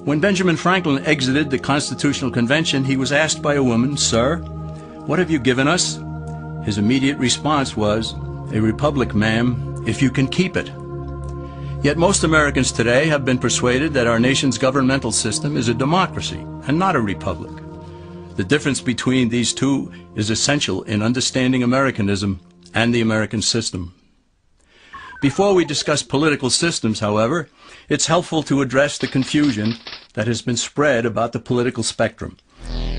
When Benjamin Franklin exited the Constitutional Convention, he was asked by a woman, "Sir, what have you given us?" His immediate response was, "A republic, ma'am, if you can keep it." Yet most Americans today have been persuaded that our nation's governmental system is a democracy and not a republic. The difference between these two is essential in understanding Americanism and the American system. Before we discuss political systems, however, it's helpful to address the confusion that has been spread about the political spectrum.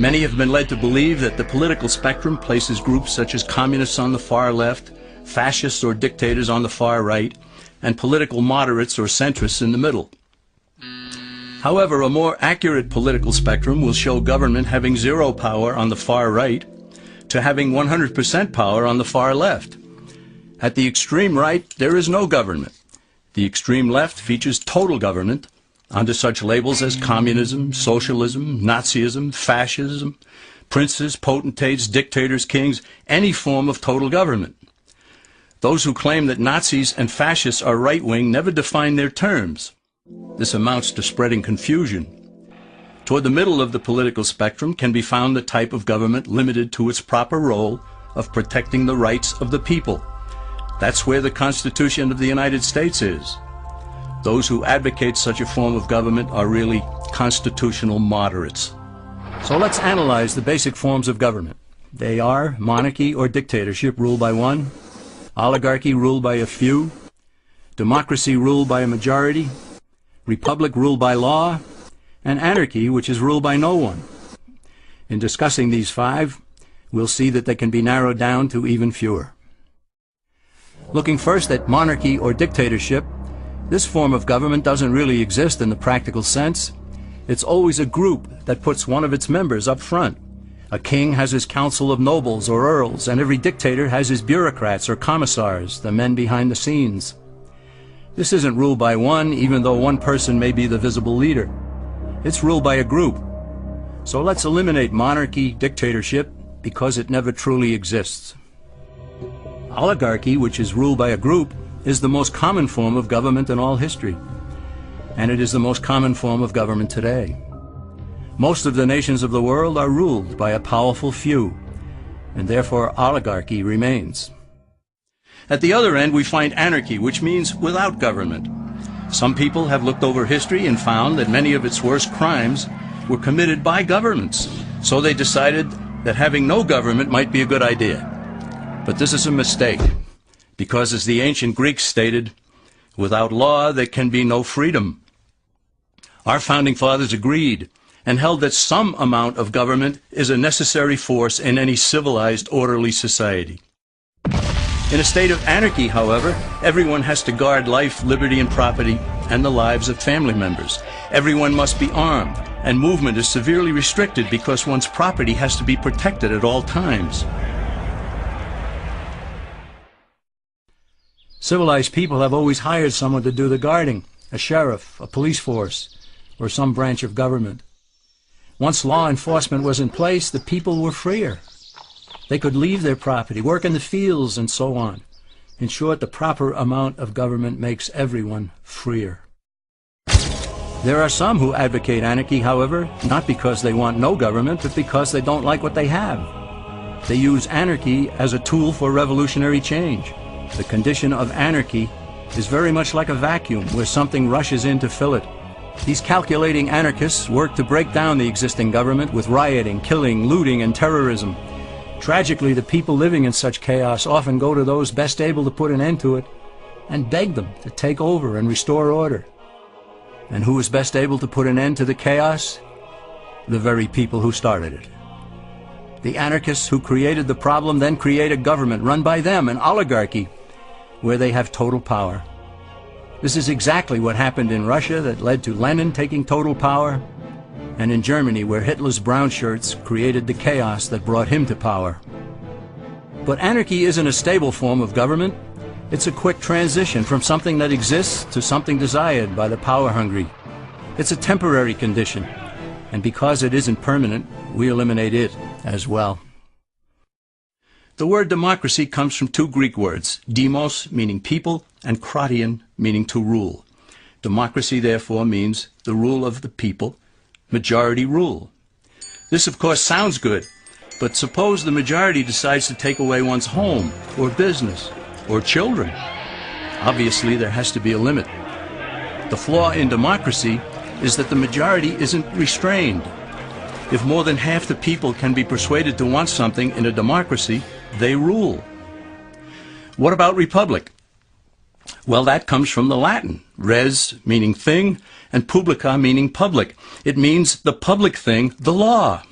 Many have been led to believe that the political spectrum places groups such as communists on the far left, fascists or dictators on the far right, and political moderates or centrists in the middle. However, a more accurate political spectrum will show government having zero power on the far right to having 100% power on the far left. At the extreme right, there is no government. The extreme left features total government under such labels as communism, socialism, Nazism, fascism, princes, potentates, dictators, kings, any form of total government. Those who claim that Nazis and fascists are right-wing never define their terms. This amounts to spreading confusion. Toward the middle of the political spectrum can be found the type of government limited to its proper role of protecting the rights of the people. That's where the Constitution of the United States is. Those who advocate such a form of government are really constitutional moderates. So let's analyze the basic forms of government. They are monarchy or dictatorship ruled by one, oligarchy ruled by a few, democracy ruled by a majority, republic ruled by law, and anarchy, which is ruled by no one. In discussing these five, we'll see that they can be narrowed down to even fewer. Looking first at monarchy or dictatorship, this form of government doesn't really exist in the practical sense. It's always a group that puts one of its members up front. A king has his council of nobles or earls, and every dictator has his bureaucrats or commissars, the men behind the scenes. This isn't ruled by one, even though one person may be the visible leader. It's ruled by a group. So let's eliminate monarchy, dictatorship, because it never truly exists. Oligarchy, which is ruled by a group, is the most common form of government in all history. And it is the most common form of government today. Most of the nations of the world are ruled by a powerful few, and therefore oligarchy remains. At the other end, we find anarchy, which means without government. Some people have looked over history and found that many of its worst crimes were committed by governments. So they decided that having no government might be a good idea. But this is a mistake, because as the ancient Greeks stated, without law there can be no freedom. Our founding fathers agreed and held that some amount of government is a necessary force in any civilized, orderly society. In a state of anarchy, however, everyone has to guard life, liberty, and property, and the lives of family members. Everyone must be armed, and movement is severely restricted because one's property has to be protected at all times. Civilized people have always hired someone to do the guarding, a sheriff, a police force, or some branch of government. Once law enforcement was in place, the people were freer. They could leave their property, work in the fields, and so on. In short, the proper amount of government makes everyone freer. There are some who advocate anarchy, however, not because they want no government, but because they don't like what they have. They use anarchy as a tool for revolutionary change. The condition of anarchy is very much like a vacuum where something rushes in to fill it. These calculating anarchists work to break down the existing government with rioting, killing, looting, and terrorism. Tragically, the people living in such chaos often go to those best able to put an end to it and beg them to take over and restore order. And who is best able to put an end to the chaos? The very people who started it. The anarchists who created the problem then create a government run by them, an oligarchy, where they have total power. This is exactly what happened in Russia that led to Lenin taking total power, and in Germany where Hitler's brown shirts created the chaos that brought him to power. But anarchy isn't a stable form of government. It's a quick transition from something that exists to something desired by the power-hungry. It's a temporary condition, and because it isn't permanent, we eliminate it as well. The word democracy comes from two Greek words, demos, meaning people, and kratein, meaning to rule. Democracy, therefore, means the rule of the people, majority rule. This, of course, sounds good, but suppose the majority decides to take away one's home, or business, or children. Obviously, there has to be a limit. The flaw in democracy is that the majority isn't restrained. If more than half the people can be persuaded to want something in a democracy, they rule. What about republic? Well, that comes from the Latin, res meaning thing, and publica meaning public. It means the public thing, the law.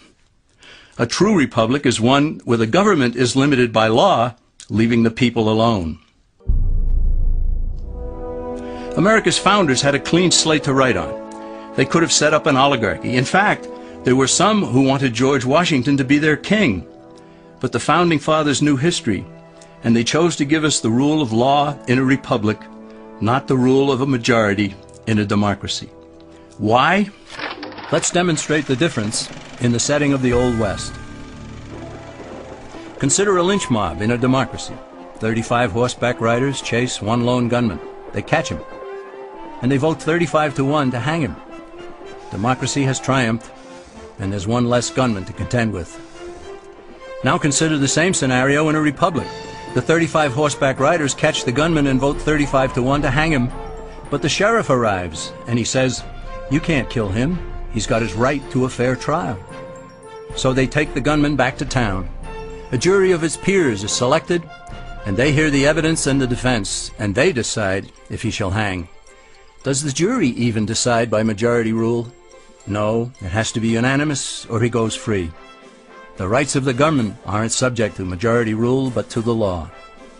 A true republic is one where the government is limited by law, leaving the people alone. America's founders had a clean slate to write on. They could have set up an oligarchy. In fact, there were some who wanted George Washington to be their king. But the founding fathers knew history, and they chose to give us the rule of law in a republic, not the rule of a majority in a democracy. Why? Let's demonstrate the difference in the setting of the Old West. Consider a lynch mob in a democracy. 35 horseback riders chase one lone gunman. They catch him, and they vote 35-1 to hang him. Democracy has triumphed, and there's one less gunman to contend with. Now consider the same scenario in a republic. The 35 horseback riders catch the gunman and vote 35-1 to hang him, but the sheriff arrives, and he says, "You can't kill him. He's got his right to a fair trial." So they take the gunman back to town. A jury of his peers is selected, and they hear the evidence and the defense, and they decide if he shall hang. Does the jury even decide by majority rule? No, it has to be unanimous or he goes free. The rights of the government aren't subject to majority rule but to the law.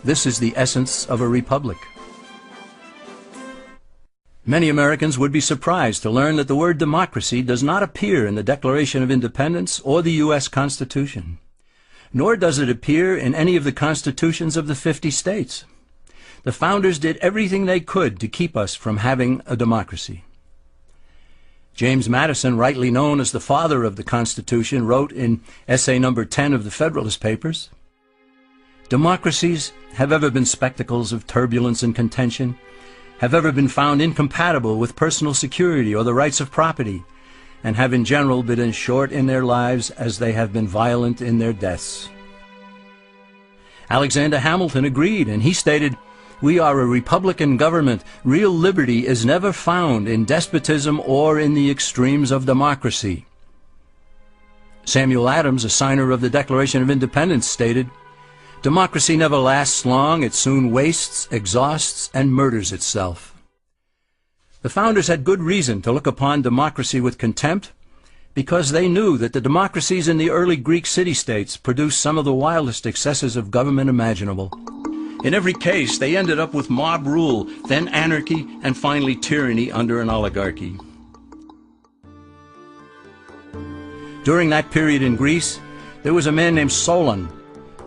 This is the essence of a republic. Many Americans would be surprised to learn that the word democracy does not appear in the Declaration of Independence or the U.S. Constitution, nor does it appear in any of the constitutions of the 50 states. The founders did everything they could to keep us from having a democracy. James Madison, rightly known as the father of the Constitution, wrote in essay number 10 of the Federalist Papers, "Democracies have ever been spectacles of turbulence and contention, have ever been found incompatible with personal security or the rights of property, and have in general been as short in their lives as they have been violent in their deaths." Alexander Hamilton agreed, and he stated, "We are a republican government. Real liberty is never found in despotism or in the extremes of democracy." Samuel Adams, a signer of the Declaration of Independence, stated, "Democracy never lasts long. It soon wastes, exhausts, and murders itself." The founders had good reason to look upon democracy with contempt, because they knew that the democracies in the early Greek city-states produced some of the wildest excesses of government imaginable. In every case, they ended up with mob rule, then anarchy, and finally tyranny under an oligarchy. During that period in Greece, there was a man named Solon,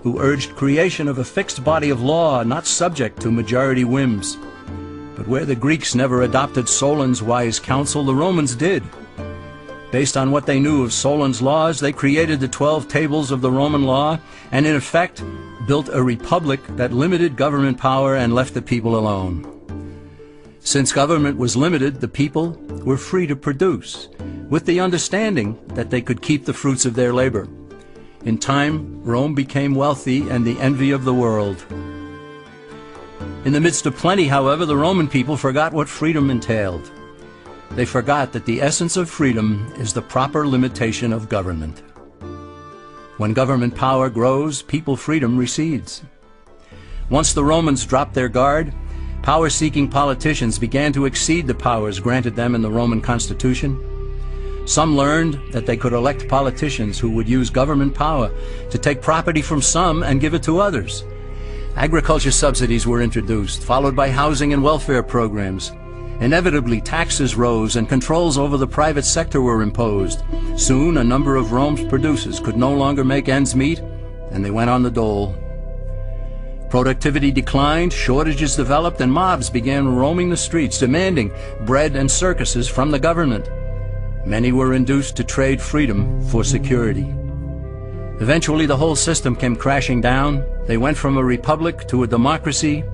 who urged creation of a fixed body of law not subject to majority whims. But where the Greeks never adopted Solon's wise counsel, the Romans did. Based on what they knew of Solon's laws, they created the 12 tables of the Roman law, and in effect built a republic that limited government power and left the people alone. Since government was limited, the people were free to produce, with the understanding that they could keep the fruits of their labor. In time, Rome became wealthy and the envy of the world. In the midst of plenty, however, the Roman people forgot what freedom entailed. They forgot that the essence of freedom is the proper limitation of government. When government power grows, people freedom recedes. Once the Romans dropped their guard, power-seeking politicians began to exceed the powers granted them in the Roman Constitution. Some learned that they could elect politicians who would use government power to take property from some and give it to others. Agriculture subsidies were introduced, followed by housing and welfare programs. Inevitably, taxes rose and controls over the private sector were imposed. Soon, a number of Rome's producers could no longer make ends meet, and they went on the dole. Productivity declined, shortages developed, and mobs began roaming the streets, demanding bread and circuses from the government. Many were induced to trade freedom for security. Eventually, the whole system came crashing down. They went from a republic to a democracy,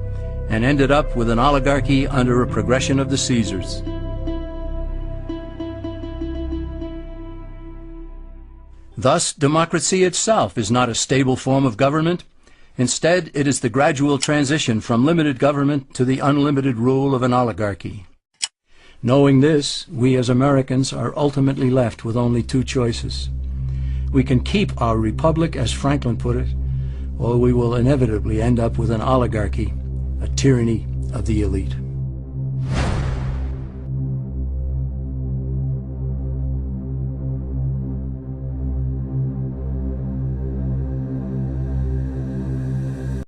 and ended up with an oligarchy under a progression of the Caesars. Thus, democracy itself is not a stable form of government. Instead, it is the gradual transition from limited government to the unlimited rule of an oligarchy. Knowing this, we as Americans are ultimately left with only two choices. We can keep our republic, as Franklin put it, or we will inevitably end up with an oligarchy, a tyranny of the elite.